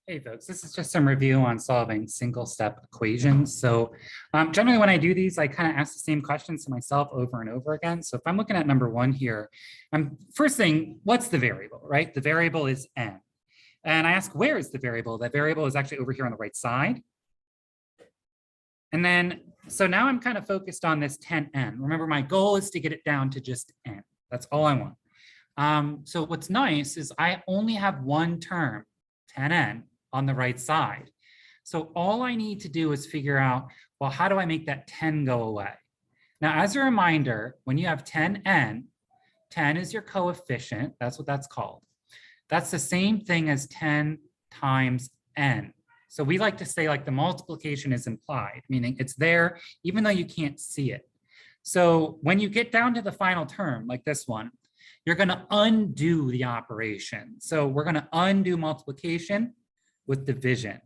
Hey folks, this is just some review on solving single step equations. So generally when I do these, I kind of ask the same questions to myself over and over again. So if I'm looking at number one here, first thing, what's the variable, right? The variable is n. And I ask, where is the variable? That variable is actually over here on the right side. And then, so now I'm kind of focused on this 10n. Remember, my goal is to get it down to just n. That's all I want. So what's nice is I only have one term, 10n, on the right side. So all I need to do is figure out, well, how do I make that 10 go away? Now, as a reminder, when you have 10n, 10 is your coefficient. That's what that's called. That's the same thing as 10 times n. So we like to say like the multiplication is implied, meaning it's there even though you can't see it. So when you get down to the final term, like this one, you're going to undo the operation. So we're going to undo multiplication with division.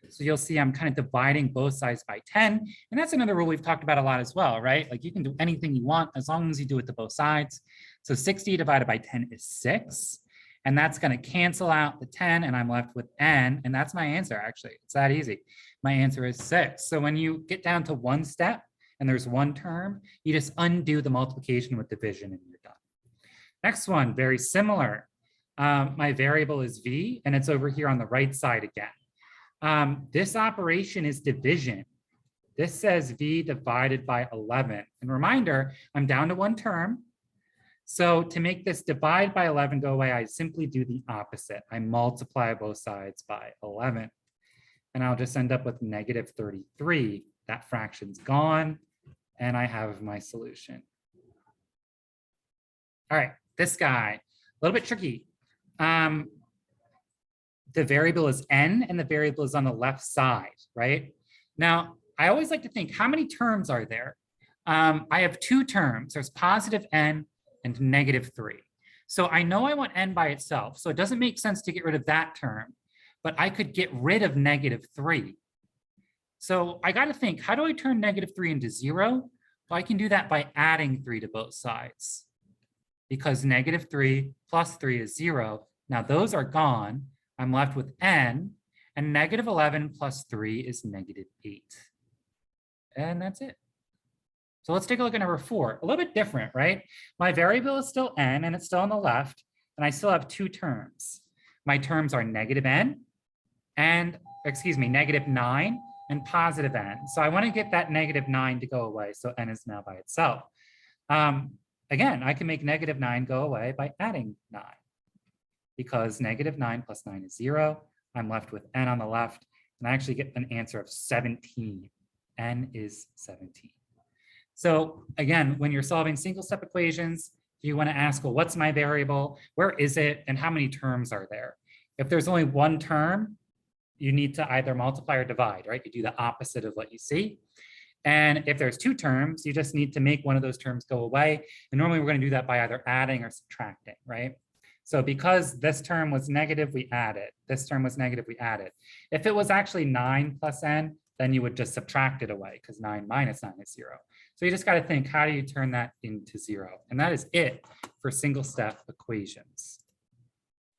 So you'll see I'm kind of dividing both sides by 10. And that's another rule we've talked about a lot as well, right? Like you can do anything you want as long as you do it to both sides. So 60 divided by 10 is 6. And that's going to cancel out the 10 and I'm left with n. And that's my answer, actually. It's that easy. My answer is 6. So when you get down to one step and there's one term, you just undo the multiplication with division and you're done. Next one, very similar. My variable is v, and it's over here on the right side again. This operation is division. This says v divided by 11. And reminder, I'm down to one term. So to make this divide by 11 go away, I simply do the opposite. I multiply both sides by 11. And I'll just end up with negative 33. That fraction's gone, and I have my solution. All right, this guy, a little bit tricky. The variable is n, and the variable is on the left side, right? Now, I always like to think, how many terms are there? I have two terms. There's positive n and negative 3. So I know I want n by itself, so it doesn't make sense to get rid of that term, but I could get rid of negative 3. So I got to think, how do I turn negative 3 into 0? Well, I can do that by adding 3 to both sides, because negative 3 plus 3 is 0. Now those are gone. I'm left with n, and negative 11 plus 3 is negative 8. And that's it. So let's take a look at number 4. A little bit different, right? My variable is still n, and it's still on the left, and I still have two terms. My terms are negative n and, negative 9 and positive n. So I want to get that negative 9 to go away, so n is now by itself. Again, I can make negative 9 go away by adding 9, because negative 9 plus 9 is 0. I'm left with n on the left, and I actually get an answer of 17. N is 17. So again, when you're solving single step equations, you want to ask, well, what's my variable? Where is it? And how many terms are there? If there's only one term, you need to either multiply or divide, right? You do the opposite of what you see. And if there's two terms, you just need to make one of those terms go away. And normally we're going to do that by either adding or subtracting, right? So because this term was negative, we add it. This term was negative, we add it. If it was actually 9 plus n, then you would just subtract it away, because 9 minus 9 is 0. So you just got to think, how do you turn that into 0? And that is it for single step equations.